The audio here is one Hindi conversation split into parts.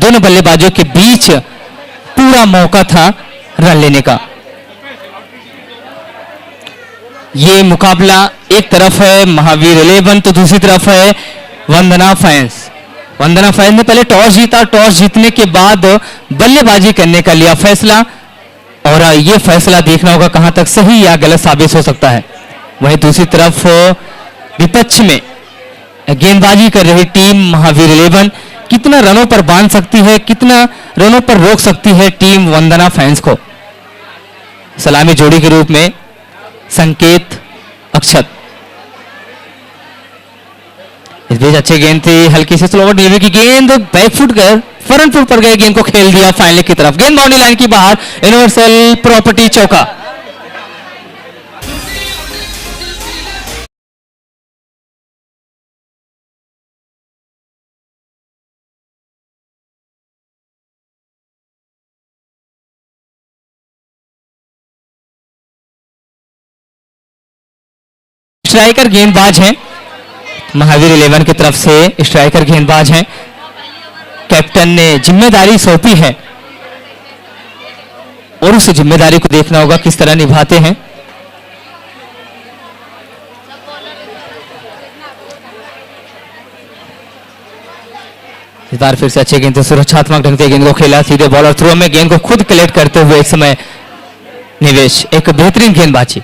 दोनों बल्लेबाजों के बीच पूरा मौका था रन लेने का। ये मुकाबला एक तरफ है महावीर 11 तो दूसरी तरफ है वंदना फाइंस। वंदना फाइंस ने पहले टॉस जीता, टॉस जीतने के बाद बल्लेबाजी करने का लिया फैसला और ये फैसला देखना होगा कहां तक सही या गलत साबित हो सकता है। वहीं दूसरी तरफ विपक्ष में गेंदबाजी कर रही टीम महावीर 11 कितना रनों पर बांध सकती है, कितना रनों पर रोक सकती है टीम वंदना फाइंस को। सलामी जोड़ी के रूप में संकेत अक्षत। इस बीच अच्छी गेंद थी, हल्की से स्लोवर डिलीवरी की गेंद बैक फुट कर फ्रंट फुट पर गए, गेंद को खेल दिया फाइनल की तरफ। गेंद बाउंड्री लाइन की बाहर, यूनिवर्सल प्रॉपर्टी चौका। स्ट्राइकर गेंदबाज हैं महावीर 11 की तरफ से, स्ट्राइकर गेंदबाज हैं। कैप्टन ने जिम्मेदारी सौंपी है और उस जिम्मेदारी को देखना होगा किस तरह निभाते हैं। इस बार फिर से अच्छी गेंद से सुरक्षात्मक ढंग से गेंद को खेला, सीधे बॉलर थ्रो में गेंद को खुद कलेक्ट करते हुए इस समय निवेश, एक बेहतरीन गेंदबाजी।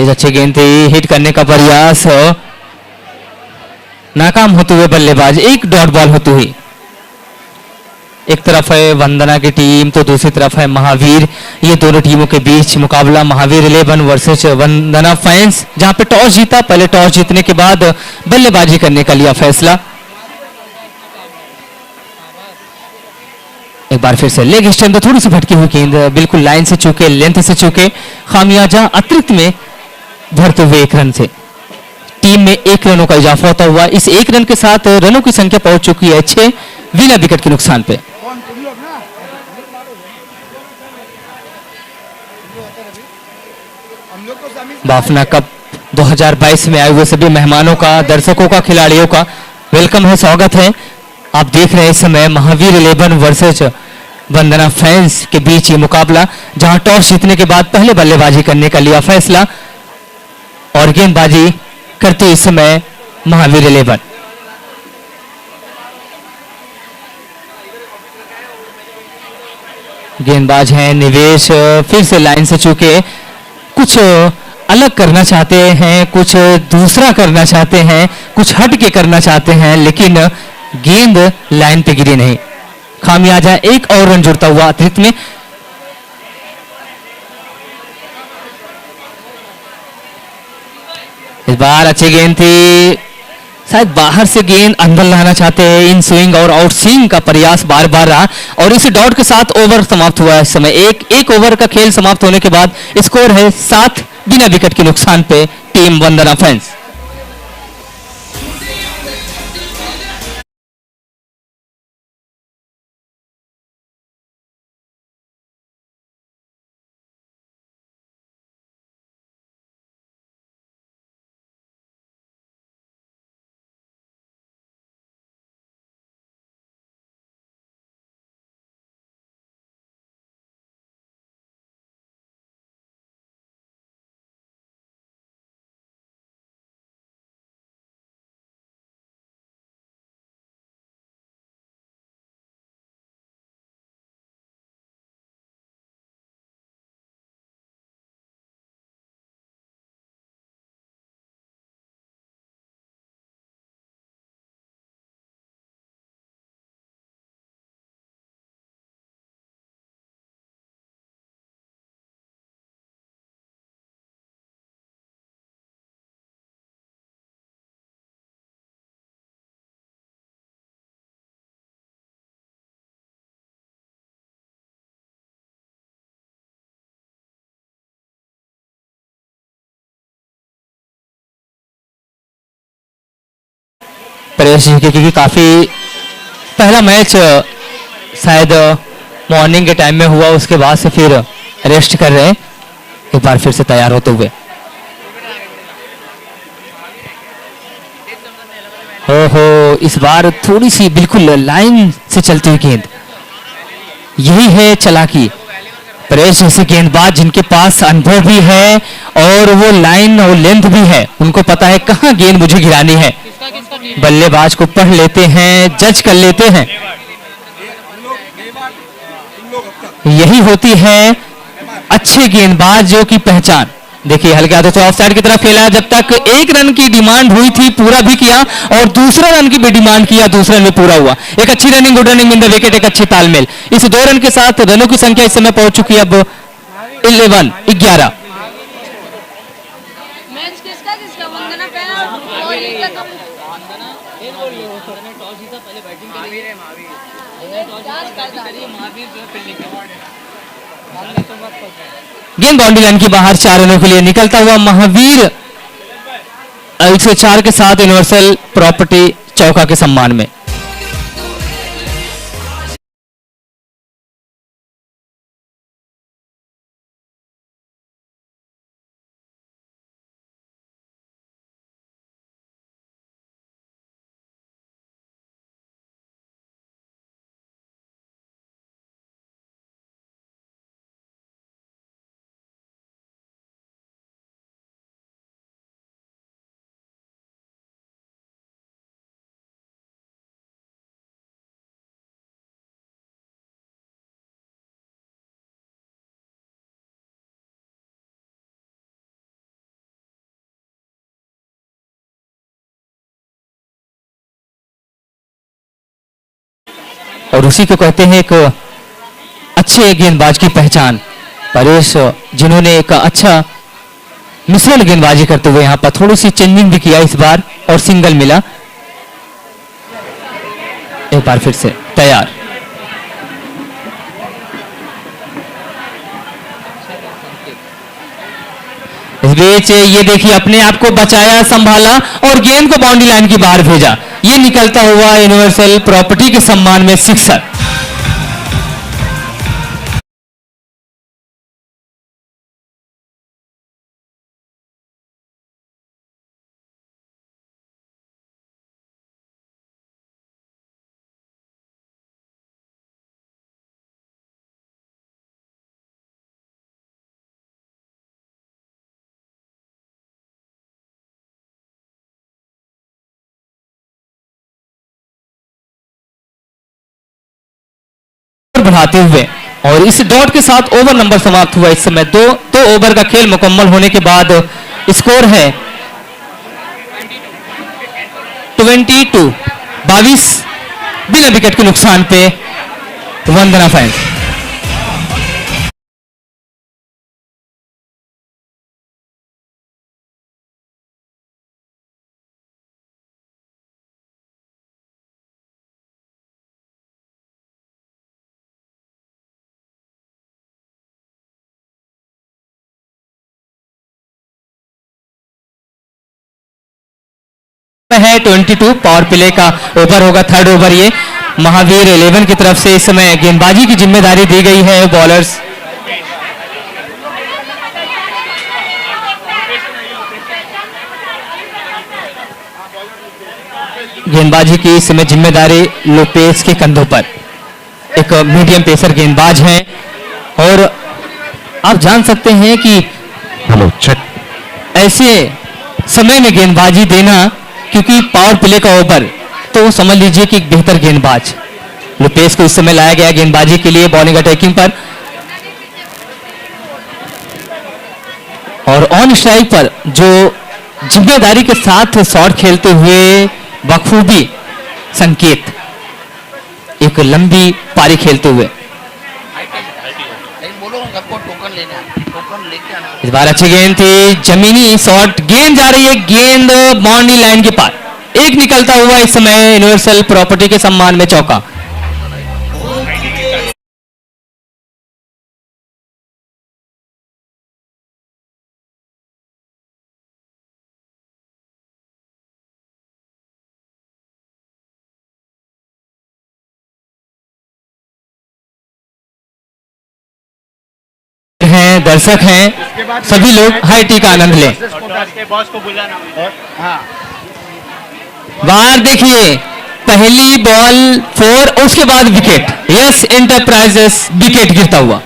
अच्छी गेंद थी, हिट करने का प्रयास नाकाम होते हुए बल्लेबाज, एक डॉट बॉल होती हुई। एक तरफ है वंदना की टीम तो दूसरी तरफ है महावीर। ये दोनों टीमों के बीच मुकाबला महावीर 11 वर्सेस वंदना फाइंस, जहां पे टॉस जीता, पहले टॉस जीतने के बाद बल्लेबाजी करने का लिया फैसला। एक बार फिर से लेग स्टंप तो थोड़ी सी भटकी हुई गेंद, बिल्कुल लाइन से चूके, लेंथ से चूके, खामियाजा अतिरिक्त में भरते हुए एक रन से टीम में 1 रनों का इजाफा होता हुआ इस 1 रन के साथ रनों की संख्या पहुंच चुकी है 6 बिना विकेट के नुकसान पे। बाफना कप 2022 में आए हुए सभी मेहमानों का, दर्शकों का, खिलाड़ियों का वेलकम है, स्वागत है। आप देख रहे हैं इस समय महावीर 11 वर्सेस वंदना फाइंस के बीच ये मुकाबला, जहां टॉस जीतने के बाद पहले बल्लेबाजी करने का लिया फैसला और गेंदबाजी करते इस समय महावीर 11। गेंदबाज हैं निवेश, फिर से लाइन से चूके, कुछ अलग करना चाहते हैं, कुछ दूसरा करना चाहते हैं, कुछ हट के करना चाहते हैं, लेकिन गेंद लाइन पे गिरी नहीं। खामियाजा एक और रन जुड़ता हुआ अतिरिक्त में। इस बार अच्छी गेंद थी, शायद बाहर से गेंद अंदर लाना चाहते हैं, इन स्विंग और आउट स्विंग का प्रयास बार बार रहा और इस डॉट के साथ ओवर समाप्त हुआ है। इस समय एक ओवर का खेल समाप्त होने के बाद स्कोर है 7 बिना विकेट के नुकसान पे टीम वंदना फाइंस। प्रयास की काफी पहला मैच शायद मॉर्निंग के टाइम में हुआ, उसके बाद से फिर रेस्ट कर रहे हैं, एक बार फिर से तैयार होते हुए। हो इस बार थोड़ी सी बिल्कुल लाइन से चलती हुई गेंद, यही है चालाकी। परेश जैसे गेंदबाज जिनके पास अनुभव भी है और वो लाइन और लेंथ भी है, उनको पता है कहाँ गेंद मुझे गिरानी है, बल्लेबाज को पढ़ लेते हैं, जज कर लेते हैं। यही होती है अच्छे गेंदबाजों की पहचान। देखिए हल्के हाथों से ऑफ साइड की तरफ खेला, जब तक एक रन की डिमांड हुई थी पूरा भी किया, और दूसरा रन की भी डिमांड किया, दूसरे रन में पूरा हुआ। एक अच्छी running, good running in the wicket, एक अच्छी तालमेल। इस 2 रन के साथ रनों की संख्या इस समय पहुंच चुकी है अब 11। मैच किसका किसका वंदना पहला और ये कम गेंद बाउंड्री लाइन की बाहर, 4 रनों के लिए निकलता हुआ महावीर 104 के साथ यूनिवर्सल प्रॉपर्टी चौका के सम्मान में। और उसी को कहते हैं एक अच्छे गेंदबाज की पहचान। परेश जिन्होंने एक अच्छा मिश्रण गेंदबाजी करते हुए यहां पर थोड़ी सी चेंजिंग भी किया इस बार, और सिंगल मिला। एक बार फिर से तैयार। इस बीच ये देखिए अपने आप को बचाया, संभाला और गेंद को बाउंड्री लाइन की बाहर भेजा। ये निकलता हुआ यूनिवर्सल प्रॉपर्टी के सम्मान में सिक्सर। बढ़ाते हुए और इस डॉट के साथ ओवर नंबर समाप्त हुआ। इस समय दो ओवर का खेल मुकम्मल होने के बाद स्कोर है 22 बिना विकेट के नुकसान पे वंदना फैंस। है 22 पावर प्ले का ओवर होगा, 3rd ओवर ये महावीर 11 की तरफ से इस समय गेंदबाजी की जिम्मेदारी दी गई है बॉलर्स। गेंदबाजी की इस समय जिम्मेदारी लोपेस के कंधों पर, एक मीडियम पेसर गेंदबाज हैं, और आप जान सकते हैं कि ऐसे समय में गेंदबाजी देना, क्योंकि पावर प्ले का ओवर, तो समझ लीजिए कि एक बेहतर गेंदबाज लोपेस को इस समय लाया गया गेंदबाजी के लिए बॉलिंग अटैकिंग पर, और ऑन स्ट्राइक पर जो जिम्मेदारी के साथ शॉट खेलते हुए बखूबी संकेत, एक लंबी पारी खेलते हुए। इस बार अच्छी गेंद थी, जमीनी शॉट, गेंद जा रही है, गेंद बाउंड्री लाइन के पार, एक निकलता हुआ इस समय यूनिवर्सल प्रॉपर्टी के सम्मान में चौका। हैं, दर्शक हैं, सभी लोग हाई टी का आनंद लें। बॉस को बुलाना। हाँ, बाहर देखिए, पहली बॉल 4, उसके बाद विकेट, यस इंटरप्राइजेस विकेट गिरता हुआ।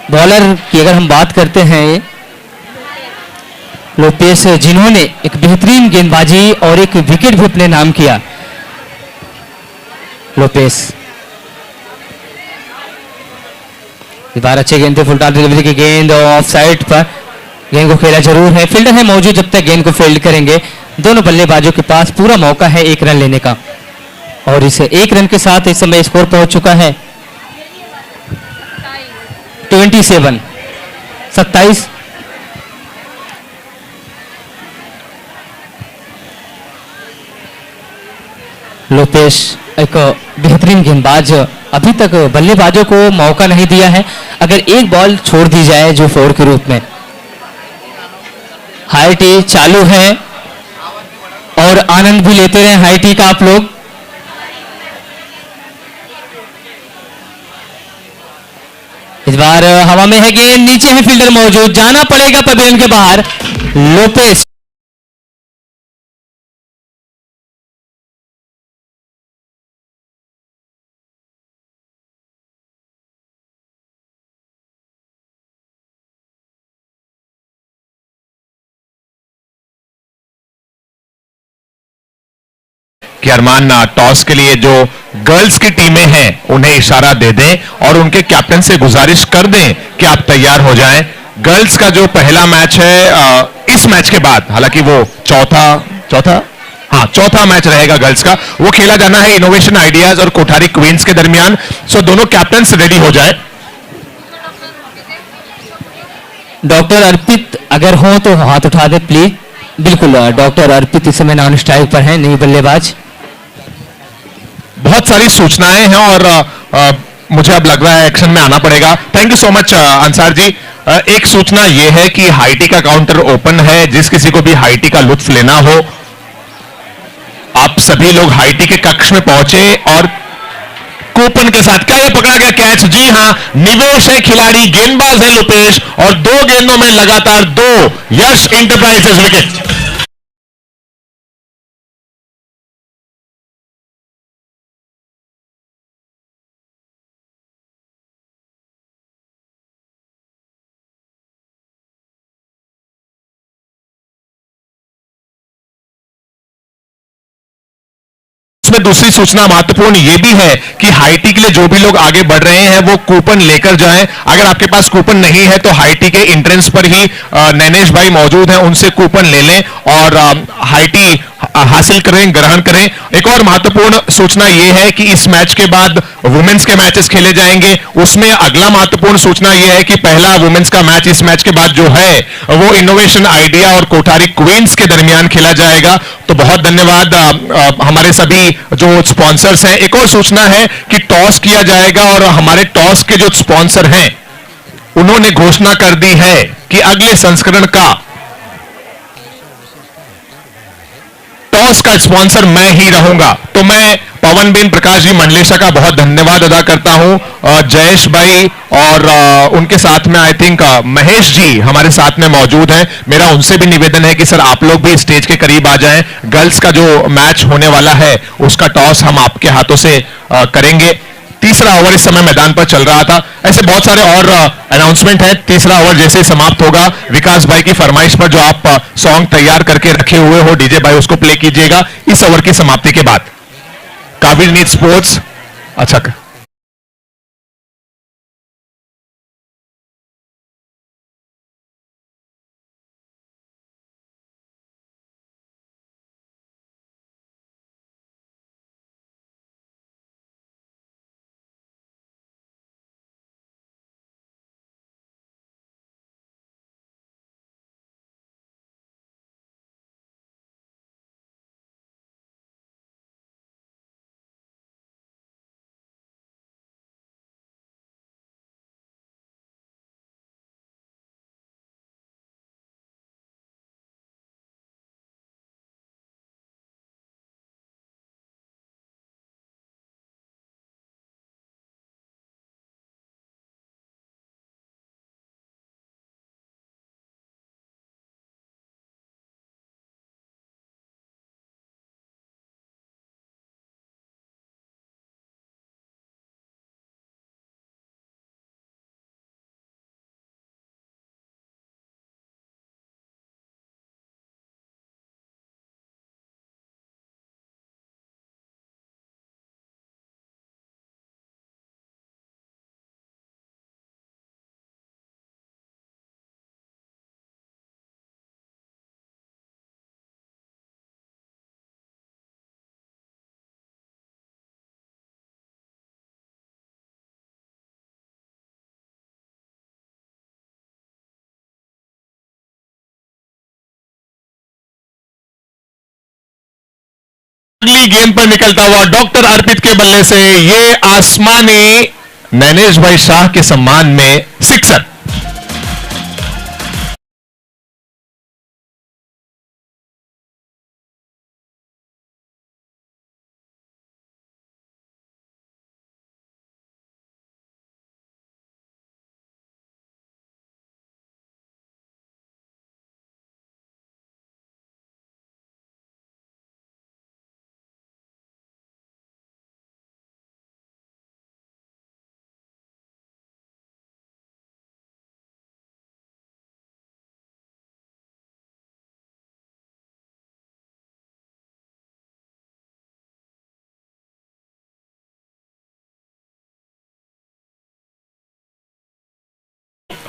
बॉलर की अगर हम बात करते हैं, लोपेस, जिन्होंने एक बेहतरीन गेंदबाजी और एक विकेट भी अपने नाम किया। लोपेस इस बार अच्छे गेंद थे, फुलटाल डिलीवरी की गेंद ऑफ साइड पर, गेंद को खेला जरूर है, फील्डर है मौजूद, जब तक गेंद को फील्ड करेंगे दोनों बल्लेबाजों के पास पूरा मौका है 1 रन लेने का, और इस 1 रन के साथ इस समय स्कोर पहुंच चुका है 27। लोपेश एक बेहतरीन गेंदबाज, अभी तक बल्लेबाजों को मौका नहीं दिया है, अगर एक बॉल छोड़ दी जाए जो 4 के रूप में। हाई टी चालू है और आनंद भी लेते रहे हाई टी का आप लोग। इस बार हवा में है गेंद, नीचे है फील्डर मौजूद, जाना पड़ेगा पवेलियन के बाहर। लोपेस कि अरमान टॉस के लिए जो गर्ल्स की टीमें हैं उन्हें इशारा दे दें और उनके कैप्टन से गुजारिश कर दें कि आप तैयार हो जाएं। गर्ल्स का जो पहला मैच है इस मैच के बाद, हालांकि वो चौथा मैच रहेगा गर्ल्स का, वो खेला जाना है इनोवेशन आइडियाज और कोठारी क्वींस के दरमियान। सो दोनों कैप्टन रेडी हो जाए। डॉक्टर अर्पित अगर हो तो हाथ उठा दे प्लीज। बिल्कुल, डॉक्टर अर्पित इस समय नॉन स्ट्राइक पर हैं, नई बल्लेबाज। बहुत सारी सूचनाएं हैं और मुझे अब लग रहा है एक्शन में आना पड़ेगा। Thank you so much Ansar ji. एक सूचना यह है कि हाईटी का काउंटर ओपन है, जिस किसी को भी हाईटी का लुत्फ लेना हो, आप सभी लोग हाईटी के कक्ष में पहुंचे और कूपन के साथ। क्या ये पकड़ा गया कैच? जी हां, निवेश है खिलाड़ी, गेंदबाज है लोपेश और 2 गेंदों में लगातार 2 यश इंटरप्राइजेस विकेट। इसमें दूसरी सूचना महत्वपूर्ण यह भी है कि हाईटी के लिए जो भी लोग आगे बढ़ रहे हैं वो कूपन लेकर जाएं। अगर आपके पास कूपन नहीं है तो हाईटी के एंट्रेंस पर ही नैनेश भाई मौजूद हैं, उनसे कूपन ले लें और हाईटी हासिल करें, ग्रहण करें। एक और महत्वपूर्ण सूचना यह है कि इस मैच के बाद वुमेन्स के मैचेस खेले जाएंगे। उसमें अगला महत्वपूर्ण सूचना यह है कि पहला वुमेन्स का मैच इस मैच के बाद जो है वो इनोवेशन आइडिया और कोठारी क्वींस के दरमियान खेला जाएगा। तो बहुत धन्यवाद हमारे सभी जो स्पॉन्सर्स हैं। एक और सूचना है कि टॉस किया जाएगा और हमारे टॉस के जो स्पॉन्सर हैं उन्होंने घोषणा कर दी है कि अगले संस्करण का टॉस टॉस का स्पॉन्सर मैं ही रहूंगा। तो मैं पवन बिन प्रकाश जी मंडलेशा का बहुत धन्यवाद अदा करता हूं। जयेश भाई और उनके साथ में आई थिंक महेश जी हमारे साथ में मौजूद हैं। मेरा उनसे भी निवेदन है कि सर आप लोग भी स्टेज के करीब आ जाएं। गर्ल्स का जो मैच होने वाला है उसका टॉस हम आपके हाथों से करेंगे। तीसरा ओवर इस समय मैदान पर चल रहा था। ऐसे बहुत सारे और अनाउंसमेंट है। तीसरा ओवर जैसे ही समाप्त होगा, विकास भाई की फरमाइश पर जो आप सॉन्ग तैयार करके रखे हुए हो डीजे भाई, उसको प्ले कीजिएगा इस ओवर की समाप्ति के बाद। काबिल नीड स्पोर्ट्स। अच्छा, अगली गेंद पर निकलता हुआ डॉक्टर अर्पित के बल्ले से ये आसमानी नैनेश भाई शाह के सम्मान में सिक्सर।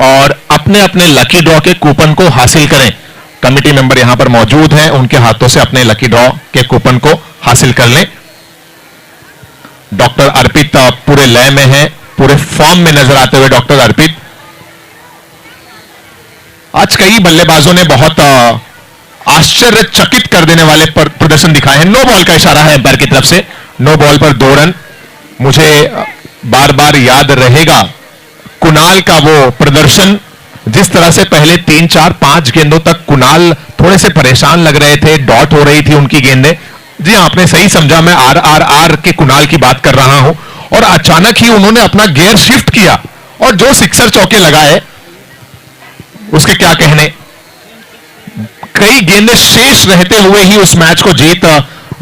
और अपने अपने लकी ड्रॉ के कूपन को हासिल करें। कमेटी मेंबर यहां पर मौजूद हैं, उनके हाथों से अपने लकी ड्रॉ के कूपन को हासिल कर लें। डॉक्टर अर्पित पूरे लय में है, पूरे फॉर्म में नजर आते हुए डॉक्टर अर्पित। आज कई बल्लेबाजों ने बहुत आश्चर्यचकित कर देने वाले प्रदर्शन दिखाए हैं। नो बॉल का इशारा है एम्पायर की तरफ से। नो बॉल पर 2 रन। मुझे बार बार याद रहेगा कुणाल का वो प्रदर्शन, जिस तरह से पहले 3, 4, 5 गेंदों तक कुणाल थोड़े से परेशान लग रहे थे, डॉट हो रही थी उनकी गेंदें। जी आपने सही समझा, मैं आर के कुणाल की बात कर रहा हूं। और अचानक ही उन्होंने अपना गियर शिफ्ट किया और जो सिक्सर चौके लगाए उसके क्या कहने। कई गेंदें शेष रहते हुए ही उस मैच को जीत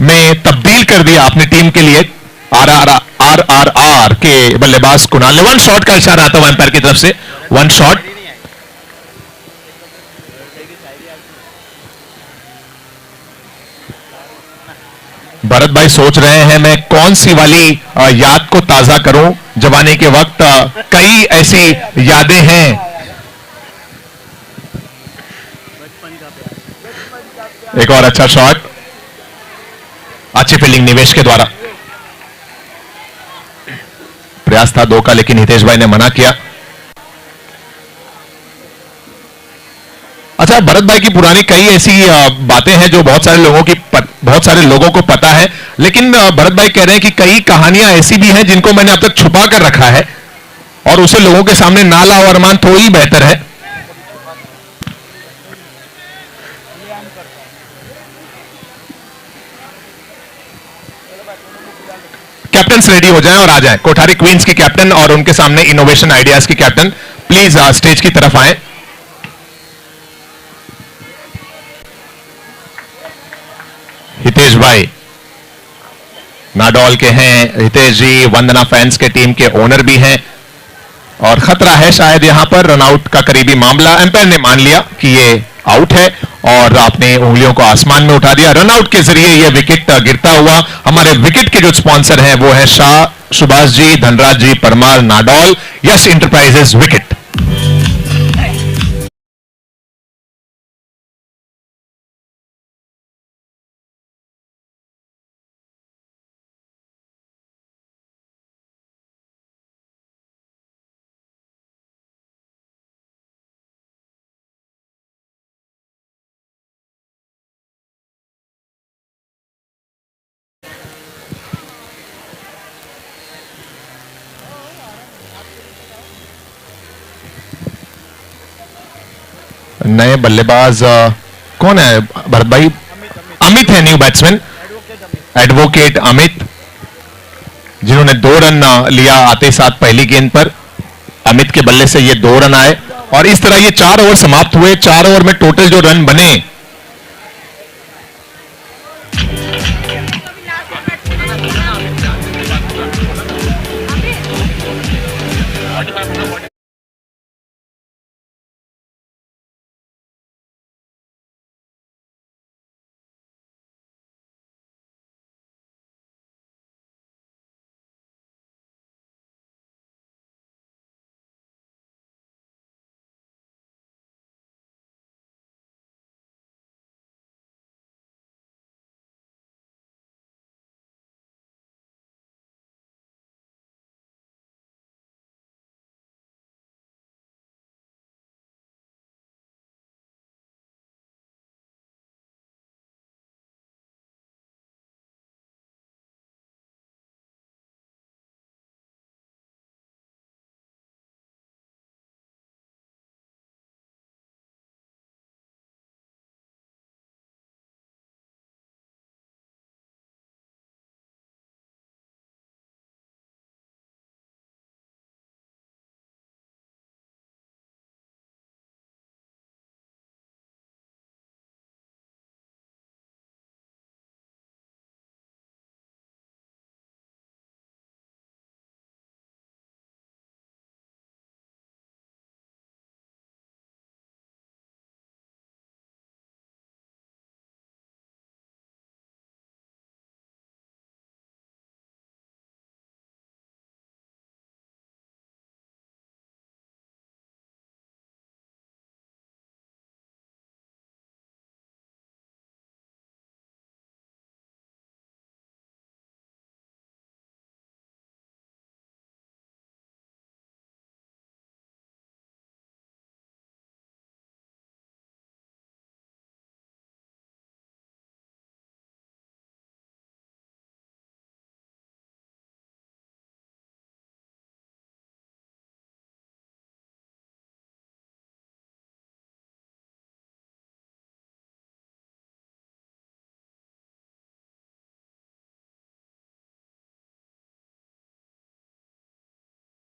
में तब्दील कर दिया अपनी टीम के लिए। आर के बल्लेबाज कुणाल ने 1 शॉट का इशारा आता हुआ एम्पायर की तरफ से। 1 शॉट। भरत भाई सोच रहे हैं मैं कौन सी वाली याद को ताजा करूं। जवानी के वक्त कई ऐसी यादें हैं। एक और अच्छा शॉट, अच्छी फील्डिंग निवेश के द्वारा। प्रयास था 2 का, लेकिन हितेश भाई ने मना किया। अच्छा, भरत भाई की पुरानी कई ऐसी बातें हैं जो बहुत सारे लोगों को पता है, लेकिन भरत भाई कह रहे हैं कि कई कहानियां ऐसी भी हैं जिनको मैंने अब तक छुपा कर रखा है और उसे लोगों के सामने ना लाओ अरमान तो ही बेहतर है। फैंस रेडी हो जाएं और आ जाएं। कोठारी क्वींस की कैप्टन और उनके सामने इनोवेशन आइडियाज की कैप्टन प्लीज स्टेज की तरफ आए। हितेश भाई नाडोल के हैं, हितेश जी वंदना फैंस के टीम के ओनर भी हैं और खतरा है शायद यहां पर रनआउट का करीबी मामला। एम्पायर ने मान लिया कि ये आउट है और आपने उंगलियों को आसमान में उठा दिया। रनआउट के जरिए यह विकेट गिरता हुआ। हमारे विकेट के जो स्पॉन्सर हैं वो है शाह सुभाष जी, धनराज जी परमार, नाडोल, यश इंटरप्राइजेस विकेट। नए बल्लेबाज कौन है भरत भाई? अमित है न्यू बैट्समैन, एडवोकेट अमित, जिन्होंने 2 रन लिया आते साथ पहली गेंद पर। अमित के बल्ले से ये 2 रन आए और इस तरह ये 4 ओवर समाप्त हुए। 4 ओवर में टोटल जो रन बने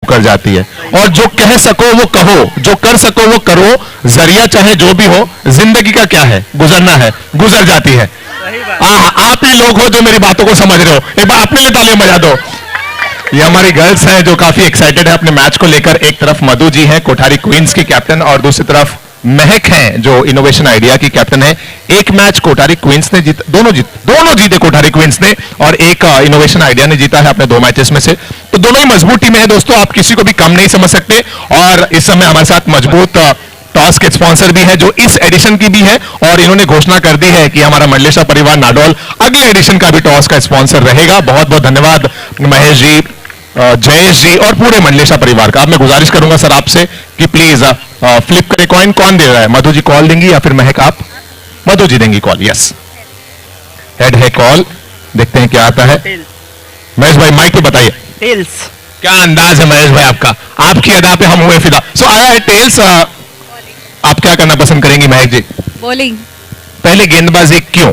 कर जाती है। और जो कह सको वो कहो, जो कर सको वो करो, जरिया चाहे जो भी हो, जिंदगी का क्या है, गुजरना है, गुजर जाती है। आप ही लोग हो जो मेरी बातों को समझ रहे हो। एक बार अपने लिए तालियां बजा दो। ये हमारी गर्ल्स हैं जो काफी एक्साइटेड है अपने मैच को लेकर। एक तरफ मधु जी हैं कोठारी क्वींस की कैप्टन और दूसरी तरफ महक हैं जो इनोवेशन आइडिया की कैप्टन है। एक मैच कोठारी क्वींस ने दोनों जीते कोठारी क्वींस ने और एक इनोवेशन आइडिया ने जीता है अपने 2 मैचेस में से। तो दोनों ही मजबूत टीमें हैं दोस्तों, आप किसी को भी कम नहीं समझ सकते। और इस समय हमारे साथ मजबूत टॉस के स्पॉन्सर भी है जो इस एडिशन की भी है और इन्होंने घोषणा कर दी है कि हमारा मंडलेशा परिवार नाडोल अगले एडिशन का भी टॉस का स्पॉन्सर रहेगा। बहुत बहुत धन्यवाद महेश जी, जयेश जी और पूरे मंडलेशा परिवार का। अब मैं गुजारिश करूंगा सर आपसे कि प्लीज फ्लिप करे कॉइन। कौन दे रहा है? मधु जी कॉल देंगी या फिर महक आप? मधु जी देंगी कॉल। यस, हेड है कॉल, देखते हैं क्या आता है। महेश भाई माइक पे बताइए। टेल्स। क्या अंदाज है महेश भाई आपका, आपकी अदा पे हम हुए फिदा। सो आया है टेल्स। आप क्या करना पसंद करेंगी महक जी? बॉलिंग। पहले गेंदबाजी क्यों?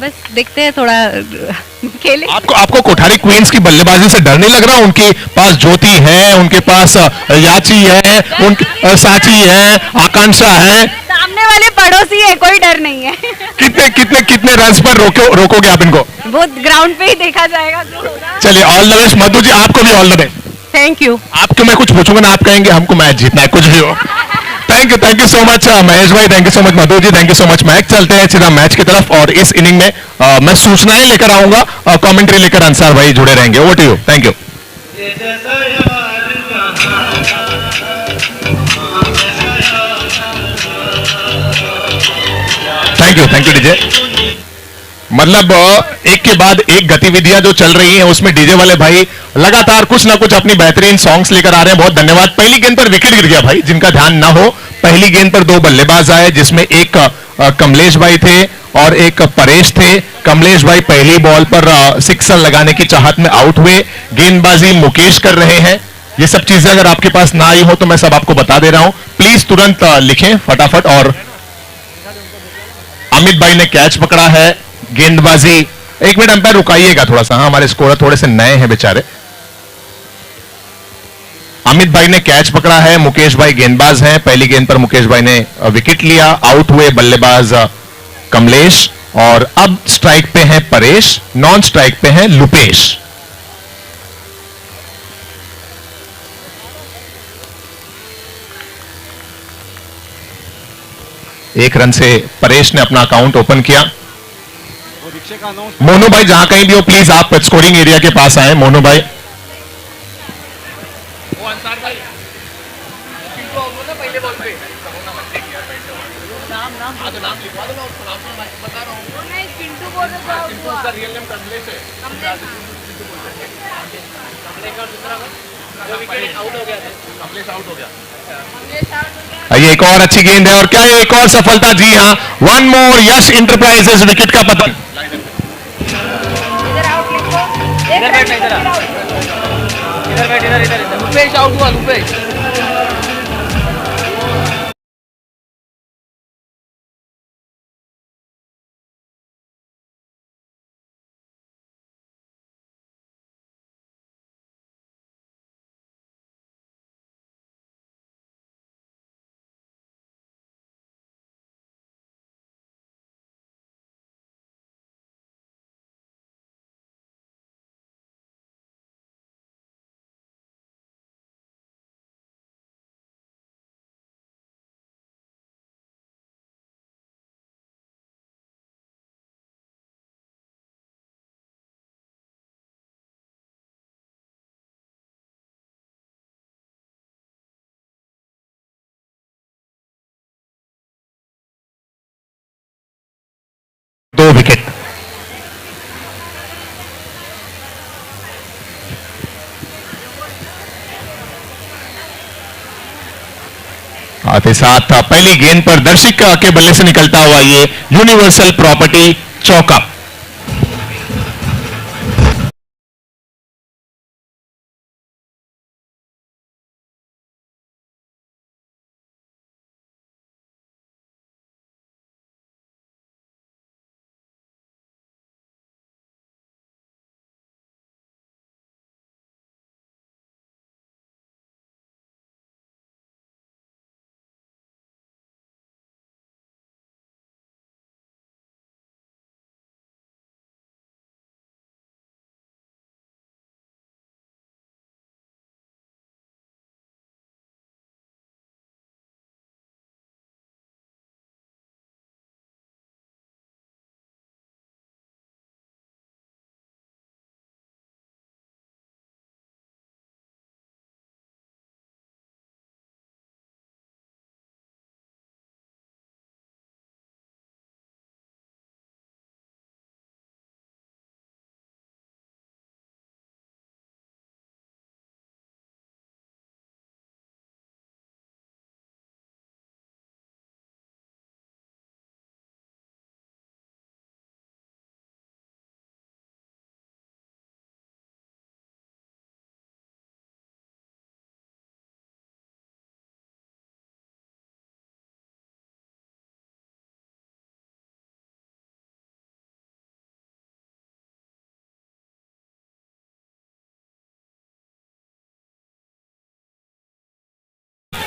बस देखते हैं, थोड़ा खेले। आपको आपको कोठारी क्वींस की बल्लेबाजी से डर नहीं लग रहा? उनके पास ज्योति है, उनके पास याची है, उनके साची है, आकांक्षा है। सामने वाले पड़ोसी है, कोई डर नहीं है। कितने कितने कितने रन पर रोकोगे आप इनको? वो ग्राउंड पे ही देखा जाएगा जो होगा। चलिए, all the best. Madhu ji, आपको भी all the best. Thank you. आपको मैं कुछ पूछूंगा ना, आप कहेंगे हमको मैच जीतना है, कुछ भी हो। Thank you so much Mahesh भाई, thank you so much Madhu ji, thank you so much match. चलते हैं सीधा मैच की तरफ, और इस इनिंग में मैं सूचनाएं लेकर आऊंगा, कमेंट्री लेकर अंसार भाई जुड़े रहेंगे। Over to you. Thank you. Thank you DJ. मतलब एक के बाद एक गतिविधियां जो चल रही हैं, उसमें डीजे वाले भाई लगातार कुछ ना कुछ अपनी बेहतरीन सॉन्ग्स लेकर आ रहे हैं। बहुत धन्यवाद। पहली गेंद पर विकेट गिर गया भाई, जिनका ध्यान ना हो। पहली गेंद पर दो बल्लेबाज आए, जिसमें एक कमलेश भाई थे और एक परेश थे। कमलेश भाई पहली बॉल पर सिक्सर लगाने की चाहत में आउट हुए। गेंदबाजी मुकेश कर रहे हैं। ये सब चीजें अगर आपके पास ना आई हो तो मैं सब आपको बता दे रहा हूं, प्लीज तुरंत लिखें फटाफट। और अमित भाई ने कैच पकड़ा है। गेंदबाजी, एक मिनट अंपायर रुकाइएगा थोड़ा सा। हाँ, हमारे स्कोरर थोड़े से नए हैं बेचारे। अमित भाई ने कैच पकड़ा है, मुकेश भाई गेंदबाज हैं। पहली गेंद पर मुकेश भाई ने विकेट लिया। आउट हुए बल्लेबाज कमलेश, और अब स्ट्राइक पे हैं परेश, नॉन स्ट्राइक पे हैं लुपेश। एक रन से परेश ने अपना अकाउंट ओपन किया। मोनू भाई जहां कहीं भी हो, प्लीज आप स्कोरिंग एरिया के पास आए। मोनू भाई, पिंटू बोल ये एक और अच्छी गेंद है, और क्या ये एक और सफलता? जी हाँ, वन मोर यश इंटरप्राइजेस विकेट का पतन। इधर बैठ, इधर बैठ, इधर लुपेश आउट हुआ, लुपेश। दो विकेट। आते साथ पहली गेंद पर दर्शक के बल्ले से निकलता हुआ ये यूनिवर्सल प्रॉपर्टी चौका।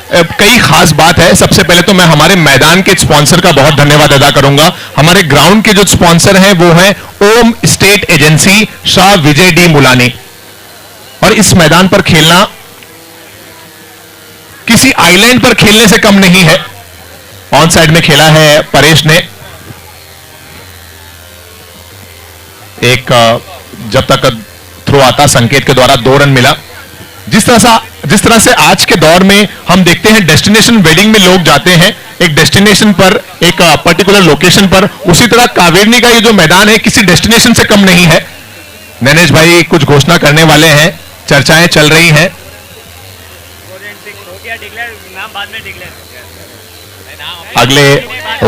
कई खास बात है। सबसे पहले तो मैं हमारे मैदान के स्पॉन्सर का बहुत धन्यवाद अदा करूंगा। हमारे ग्राउंड के जो स्पॉन्सर हैं वो हैं ओम स्टेट एजेंसी, शाह विजय डी मुलानी। और इस मैदान पर खेलना किसी आइलैंड पर खेलने से कम नहीं है। ऑन साइड में खेला है परेश ने। एक जब तक थ्रो आता संकेत के द्वारा 2 रन मिला। जिस तरह से आज के दौर में हम देखते हैं डेस्टिनेशन वेडिंग में लोग जाते हैं एक डेस्टिनेशन पर, एक पर्टिकुलर लोकेशन पर, उसी तरह कावेरी का ये जो मैदान है किसी डेस्टिनेशन से कम नहीं है। नैनेश भाई कुछ घोषणा करने वाले हैं, चर्चाएं चल रही हैं। अगले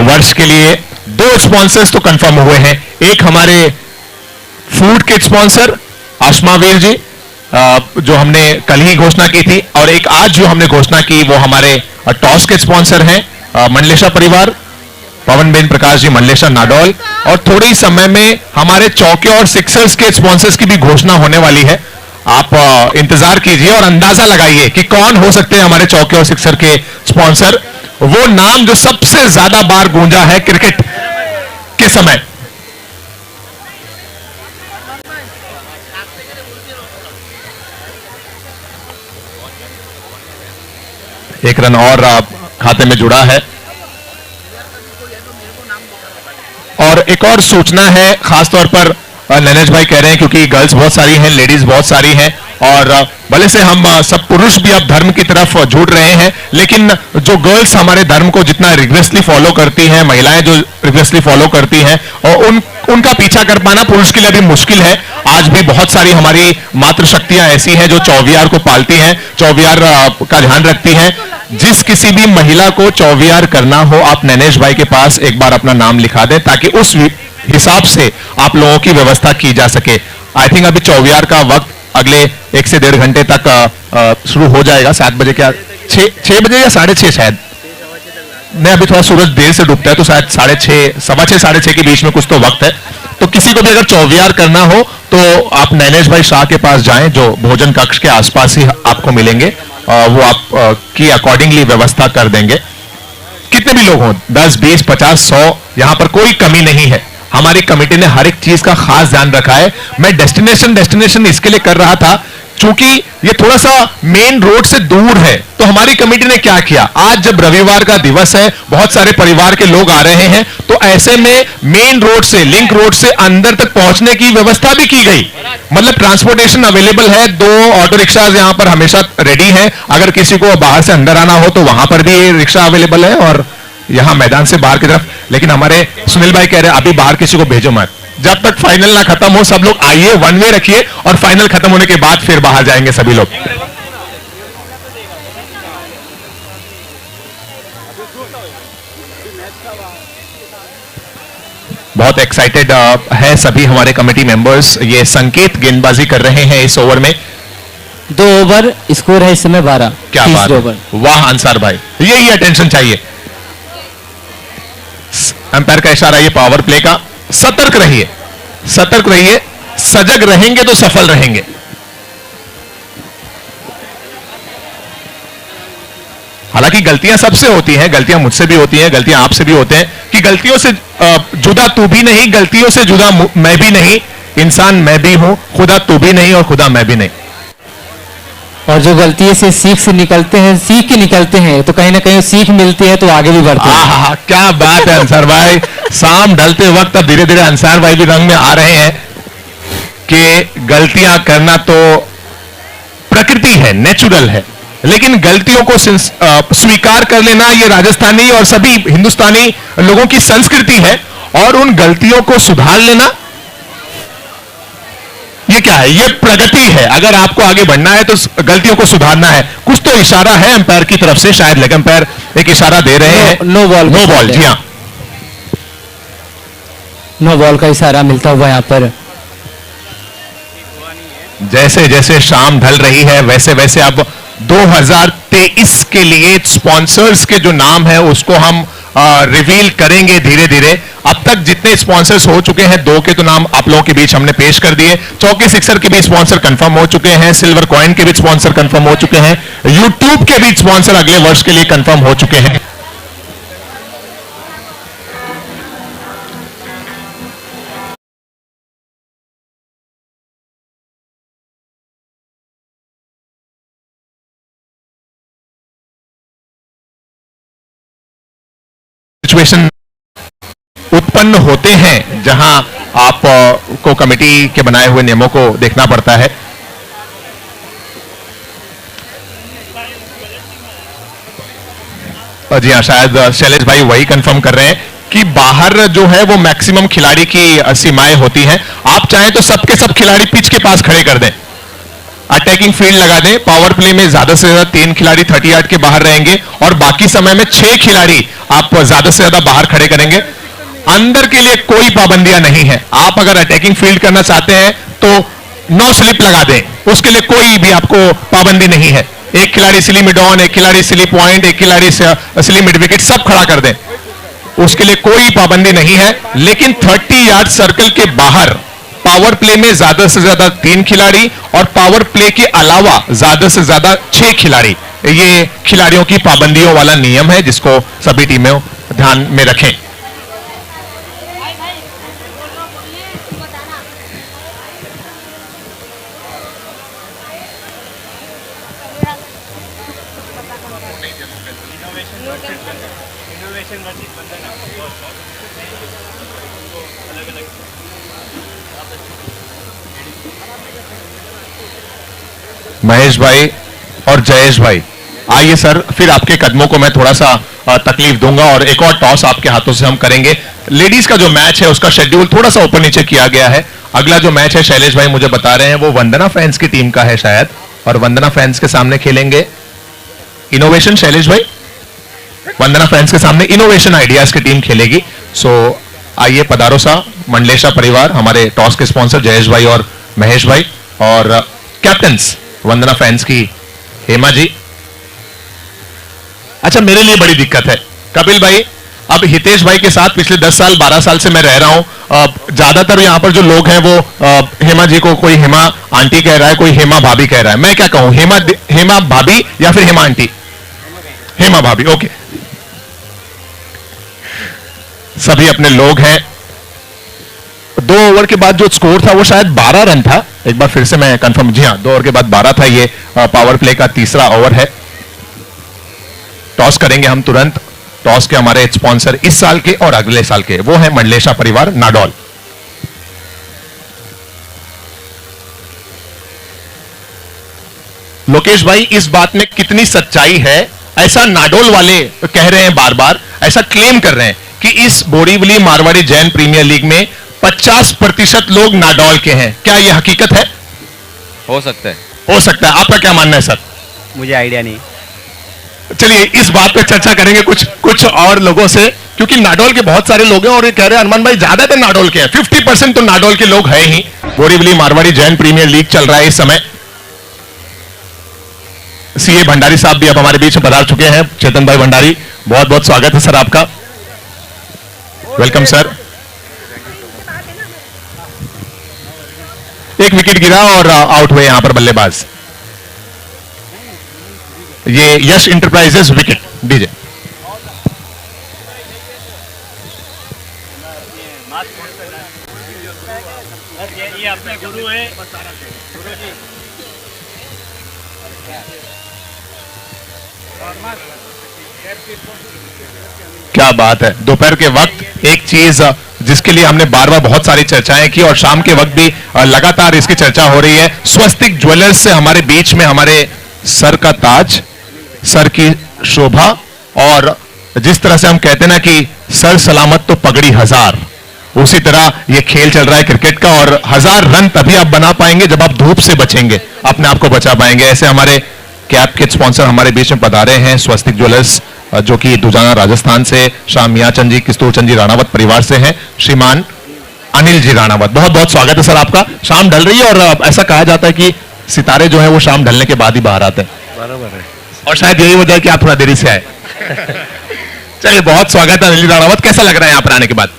वर्ष के लिए 2 स्पॉन्सर्स तो कंफर्म हुए हैं। एक हमारे फूड के स्पॉन्सर आशमावीर जी, जो हमने कल ही घोषणा की थी, और एक आज जो हमने घोषणा की वो हमारे टॉस के स्पॉन्सर हैं मंडलेशा परिवार, पवनबेन प्रकाश जी मंडलेशा नाडौल। और थोड़े ही समय में हमारे चौके और सिक्सर्स के स्पॉन्सर्स की भी घोषणा होने वाली है। आप इंतजार कीजिए और अंदाजा लगाइए कि कौन हो सकते हैं हमारे चौके और सिक्सर के स्पॉन्सर। वो नाम जो सबसे ज्यादा बार गूंजा है क्रिकेट के समय। एक रन और खाते में जुड़ा है। और एक और सूचना है, खासतौर पर नैनेश भाई कह रहे हैं क्योंकि गर्ल्स बहुत सारी हैं, लेडीज बहुत सारी हैं, और भले से हम सब पुरुष भी अब धर्म की तरफ जुड़ रहे हैं, लेकिन जो गर्ल्स हमारे धर्म को जितना रिग्रेसली फॉलो करती हैं, महिलाएं जो रिग्रेसली फॉलो करती हैं, और उनका पीछा कर पाना पुरुष के लिए भी मुश्किल है। आज भी बहुत सारी हमारी मातृशक्तियां ऐसी हैं जो चौवियार को पालती हैं, चौवियार का ध्यान रखती हैं। जिस किसी भी महिला को चौवियार करना हो, आप नैनेश भाई के पास एक बार अपना नाम लिखा दें ताकि उस हिसाब से आप लोगों की व्यवस्था की जा सके। आई थिंक अभी चौवियार का वक्त अगले 1 से 1.5 घंटे तक शुरू हो जाएगा। 7 बजे, क्या 6 बजे या 6:30 शायद, नहीं अभी थोड़ा सूरज देर से डूबता है तो शायद 6:30, 6:15, 6:30 के बीच में कुछ तो वक्त है। तो किसी को भी अगर चौवियार करना हो तो आप नैनेश भाई शाह के पास जाएं, जो भोजन कक्ष के आसपास ही आपको मिलेंगे। वो आप की अकॉर्डिंगली व्यवस्था कर देंगे। कितने भी लोग हों, 10, 20, 50, 100, यहां पर कोई कमी नहीं है। हमारी कमेटी ने हर एक चीज का खास ध्यान रखा है। मैं डेस्टिनेशन इसके लिए कर रहा था क्योंकि ये थोड़ा सा मेन रोड से दूर है। तो हमारी कमेटी ने क्या किया, आज जब रविवार का दिवस है, बहुत सारे परिवार के लोग आ रहे हैं, तो ऐसे में मेन रोड से, लिंक रोड से अंदर तक पहुंचने की व्यवस्था भी की गई। मतलब ट्रांसपोर्टेशन अवेलेबल है। 2 ऑटो रिक्शाज यहां पर हमेशा रेडी हैं। अगर किसी को बाहर से अंदर आना हो तो वहां पर भी रिक्शा अवेलेबल है, और यहां मैदान से बाहर की तरफ। लेकिन हमारे सुनील भाई कह रहे हैं अभी बाहर किसी को भेजो मत, जब तक फाइनल ना खत्म हो सब लोग आइए, 1 वे रखिए, और फाइनल खत्म होने के बाद फिर बाहर जाएंगे सभी लोग। बहुत एक्साइटेड है सभी हमारे कमेटी मेंबर्स। ये संकेत गेंदबाजी कर रहे हैं इस ओवर में। 2 ओवर, स्कोर है इस समय 12। क्या बात है, वाह अंसार भाई, यही अटेंशन चाहिए। अंपायर का इशारा ये पावर प्ले का। सतर्क रहिए, सतर्क रहिए, सजग रहेंगे तो सफल रहेंगे। हालांकि गलतियां सबसे होती हैं, गलतियां मुझसे भी होती हैं, गलतियां आपसे भी होते हैं, कि गलतियों से जुदा तू भी नहीं, गलतियों से जुदा मैं भी नहीं। इंसान मैं भी हूं, खुदा तू भी नहीं और खुदा मैं भी नहीं। और जो गलती से सीख के निकलते हैं तो कहीं ना कहीं सीख मिलती है तो आगे भी बढ़ते हैं। क्या बात है अंसार भाई। शाम ढलते वक्त अब धीरे धीरे अंसार भाई भी रंग में आ रहे हैं कि गलतियां करना तो प्रकृति है, नेचुरल है, लेकिन गलतियों को स्वीकार कर लेना ये राजस्थानी और सभी हिंदुस्तानी लोगों की संस्कृति है, और उन गलतियों को सुधार लेना ये क्या है, ये प्रगति है। अगर आपको आगे बढ़ना है तो गलतियों को सुधारना है। कुछ तो इशारा है अंपायर की तरफ से, शायद लेग अंपायर एक इशारा दे रहे हैं। नो बॉल, नो बॉल, जी हाँ, नो बॉल का इशारा मिलता हुआ यहां पर। जैसे जैसे शाम ढल रही है वैसे वैसे अब 2023 के लिए स्पॉन्सर्स के जो नाम है उसको हम रिवील करेंगे धीरे धीरे। अब तक जितने स्पॉन्सर्स हो चुके हैं, 2 के तो नाम आप लोगों के बीच हमने पेश कर दिए। चौके सिक्सर के भी स्पॉन्सर कंफर्म हो चुके हैं, सिल्वर कॉइन के भी स्पॉन्सर कंफर्म हो चुके हैं, यूट्यूब के भी स्पॉन्सर अगले वर्ष के लिए कंफर्म हो चुके हैं। सिचुएशन उत्पन्न होते हैं जहां आप को कमेटी के बनाए हुए नियमों को देखना पड़ता है। जी हाँ, शायद शैलेश भाई वही कंफर्म कर रहे हैं कि बाहर जो है वो मैक्सिमम खिलाड़ी की सीमाएं होती हैं। आप चाहें तो सबके सब खिलाड़ी पिच के पास खड़े कर दें, अटैकिंग फील्ड लगा दें। पावर प्ले में ज्यादा से ज्यादा 3 खिलाड़ी 30 यार्ड के बाहर रहेंगे और बाकी समय में 6 खिलाड़ी आप ज्यादा से ज्यादा बाहर खड़े करेंगे। अंदर के लिए कोई पाबंदियां नहीं है। आप अगर अटैकिंग फील्ड करना चाहते हैं तो नो स्लिप लगा दें, उसके लिए कोई भी आपको पाबंदी नहीं है। एक खिलाड़ी सिली मिड ऑन, एक खिलाड़ी सिली पॉइंट, एक खिलाड़ी सिली मिड विकेट, सब खड़ा कर दें, उसके लिए कोई पाबंदी नहीं है। लेकिन 30 यार्ड सर्कल के बाहर पावर प्ले में ज्यादा से ज्यादा 3 खिलाड़ी और पावर प्ले के अलावा ज्यादा से ज्यादा 6 खिलाड़ी, ये खिलाड़ियों की पाबंदियों वाला नियम है जिसको सभी टीमें ध्यान में रखें। महेश भाई और जयेश भाई, आइए सर, फिर आपके कदमों को मैं थोड़ा सा तकलीफ दूंगा और एक और टॉस आपके हाथों से हम करेंगे। लेडीज का जो मैच है उसका शेड्यूल थोड़ा सा ऊपर नीचे किया गया है। अगला जो मैच है शैलेश भाई मुझे बता रहे हैं वो वंदना फैंस की टीम का है शायद, और वंदना फैंस के सामने खेलेंगे इनोवेशन। शैलेश भाई, वंदना फैंस के सामने इनोवेशन आइडियाज की टीम खेलेगी। सो आइए पधारो सा मंडलेशा परिवार, हमारे टॉस के स्पॉन्सर जयेश भाई और महेश भाई, और कैप्टन्स वंदना फैंस की हेमा जी। अच्छा, मेरे लिए बड़ी दिक्कत है कपिल भाई, अब हितेश भाई के साथ पिछले 10 साल 12 साल से मैं रह रहा हूं। ज्यादातर यहां पर जो लोग हैं वो हेमा जी को कोई हेमा आंटी कह रहा है, कोई हेमा भाभी कह रहा है। मैं क्या कहूं, हेमा भाभी या फिर हेमा आंटी? हेमा भाभी, ओके। सभी अपने लोग हैं। 2 ओवर के बाद जो स्कोर था वो शायद 12 रन था, एक बार फिर से मैं कंफर्म, जी हाँ 2 ओवर के बाद 12 था। ये पावर प्ले का तीसरा ओवर है। टॉस करेंगे हम तुरंत। टॉस के हमारे स्पॉन्सर इस साल के और अगले साल के वो है मंडलेशा परिवार नाडोल। लोकेश भाई, इस बात में कितनी सच्चाई है? ऐसा नाडोल वाले कह रहे हैं, बार बार ऐसा क्लेम कर रहे हैं कि इस बोरीवली मारवाड़ी जैन प्रीमियर लीग में 50% लोग नाडोल के हैं। क्या यह हकीकत है? हो सकता है। हो सकता है। आपका क्या मानना है सर? मुझे आइडिया नहीं। चलिए इस बात पे चर्चा करेंगे कुछ और लोगों से, क्योंकि नाडोल के बहुत सारे लोग हैं और ये कह रहे हैं हनुमान भाई ज्यादातर नाडोल के हैं। 50% तो नाडोल के लोग हैं ही। बोरीवली मारवाड़ी जैन प्रीमियर लीग चल रहा है इस समय। सीए भंडारी साहब भी अब हमारे बीच में पधार चुके हैं। चेतन भाई भंडारी, बहुत बहुत स्वागत है सर आपका। Welcome sir. एक विकेट गिरा और आउट हुए यहां पर बल्लेबाज। ये यश इंटरप्राइजेस विकेट दीजिए। ये अपने गुरु है। क्या बात है। दोपहर के वक्त एक चीज जिसके लिए हमने बार बार बहुत सारी चर्चाएं की और शाम के वक्त भी लगातार इसकी चर्चा हो रही है। स्वस्तिक ज्वेलर्स से हमारे बीच में हमारे सर का ताज, सर की शोभा, और जिस तरह से हम कहते हैं ना कि सर सलामत तो पगड़ी हजार, उसी तरह ये खेल चल रहा है क्रिकेट का। और 1000 रन तभी आप बना पाएंगे जब आप धूप से बचेंगे, अपने आप को बचा पाएंगे। ऐसे हमारे कैप के स्पॉन्सर हमारे बीच में पधारे हैं स्वस्तिक ज्वेलर्स, जो कि दुजाना राजस्थान से शाम मियाचंद जी, किस्तूर चंद जी राणावत परिवार से हैं, श्रीमान अनिल जी राणावत। बहुत बहुत स्वागत है सर आपका। शाम ढल रही है और ऐसा कहा जाता है कि सितारे जो है वो शाम ढलने के बाद ही बाहर आते हैं, बराबर है। और शायद यही वजह है कि आप थोड़ा देरी से आए। चलिए, बहुत स्वागत है अनिल जी राणावत, कैसा लग रहा है यहाँ पर आने के बाद?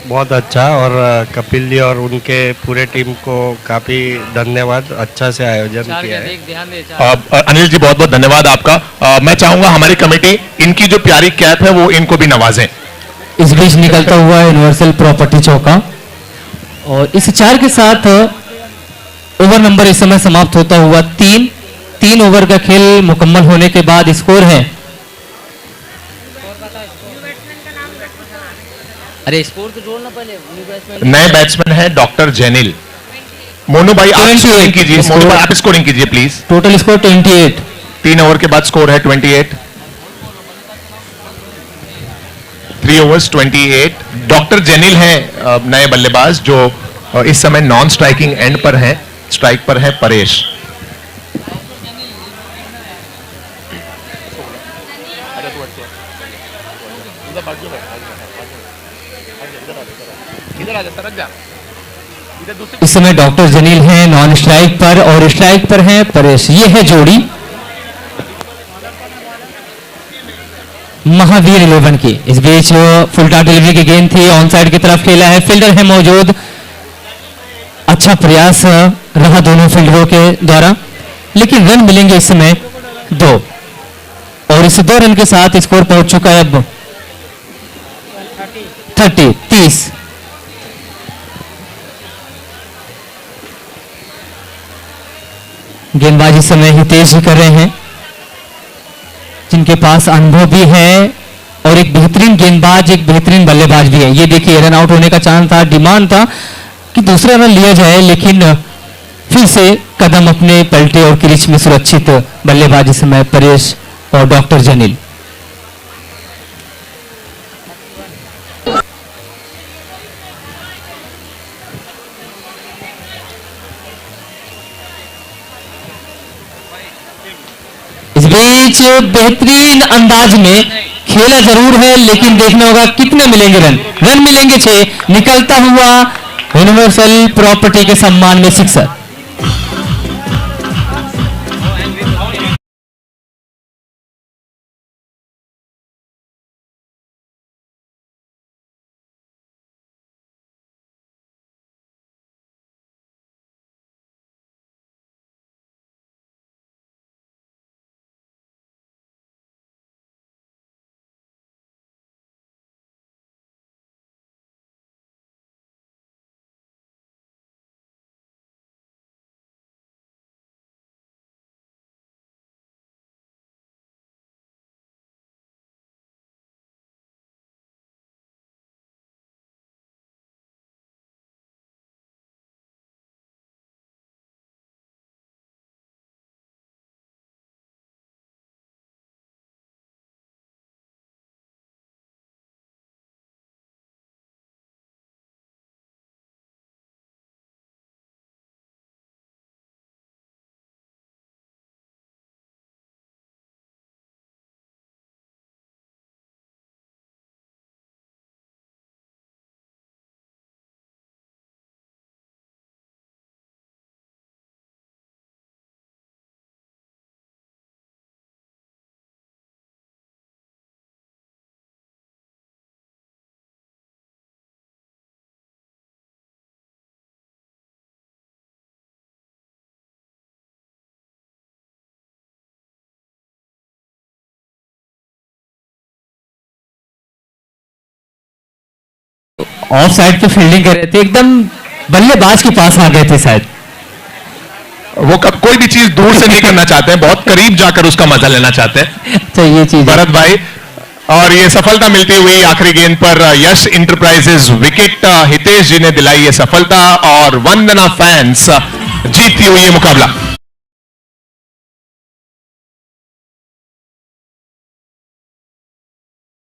बहुत अच्छा, और कपिल जी और उनके पूरे टीम को काफ़ी धन्यवाद, अच्छा से आयोजन किया है। ध्यान दे अनिल जी, बहुत बहुत धन्यवाद आपका। मैं चाहूंगा हमारी कमेटी इनकी जो प्यारी कैप है वो इनको भी नवाजें। इस बीच निकलता हुआ यूनिवर्सल प्रॉपर्टी चौका, और इस 4 के साथ ओवर नंबर इस समय समाप्त होता हुआ 3 ओवर का खेल मुकम्मल होने के बाद स्कोर है। अरे स्कोर तो जोड़ना पहले, न्यू बैट्समैन नए बैट्समैन है डॉक्टर जैनिल। मोनू भाई आप 28 स्कोरिंग कीजिए, मोनू भाई आप स्कोरिंग कीजिए प्लीज। Total score 28। 3 ओवर के बाद स्कोर है 28। 3 ओवर्स 28। डॉक्टर जेनिल हैं नए बल्लेबाज जो इस समय नॉन स्ट्राइकिंग एंड पर हैं। स्ट्राइक पर है परेश। इस समय डॉक्टर जनील हैं नॉन स्ट्राइक पर, और स्ट्राइक पर हैं परेश। ये है जोड़ी महावीर 11 की। इस बीच फुल टॉस डिलीवरी की गेंद थी, ऑन साइड की तरफ खेला है, फील्डर है मौजूद। अच्छा प्रयास रहा दोनों फील्डरों के द्वारा, लेकिन रन मिलेंगे इस समय 2, और इस 2 रन के साथ स्कोर पहुंच चुका है अब 30। गेंदबाजी इस समय हितेश जी कर रहे हैं, जिनके पास अनुभव भी है और एक बेहतरीन गेंदबाज, एक बेहतरीन बल्लेबाज भी है। ये देखिए, रन आउट होने का चांस था, डिमांड था कि दूसरा रन लिया जाए, लेकिन फिर से कदम अपने पलटे और क्रीज में सुरक्षित बल्लेबाज इस समय परेश और डॉक्टर जनील। इस बीच बेहतरीन अंदाज में खेला जरूर है, लेकिन देखना होगा कितने मिलेंगे रन। रन मिलेंगे 6। निकलता हुआ यूनिवर्सल प्रॉपर्टी के सम्मान में सिक्सर। ऑफ साइड पे फील्डिंग कर रहे थे, एकदम बल्लेबाज के पास आ गए थे शायद। वो कोई भी चीज दूर से नहीं करना चाहते हैं, बहुत करीब जाकर उसका मजा लेना चाहते हैं। तो ये चीज भरत भाई, और ये सफलता मिलती हुई आखिरी गेंद पर यश इंटरप्राइजेज विकेट हितेश जी ने दिलाई ये सफलता, और वंदना फैंस जीतती हुई ये मुकाबला।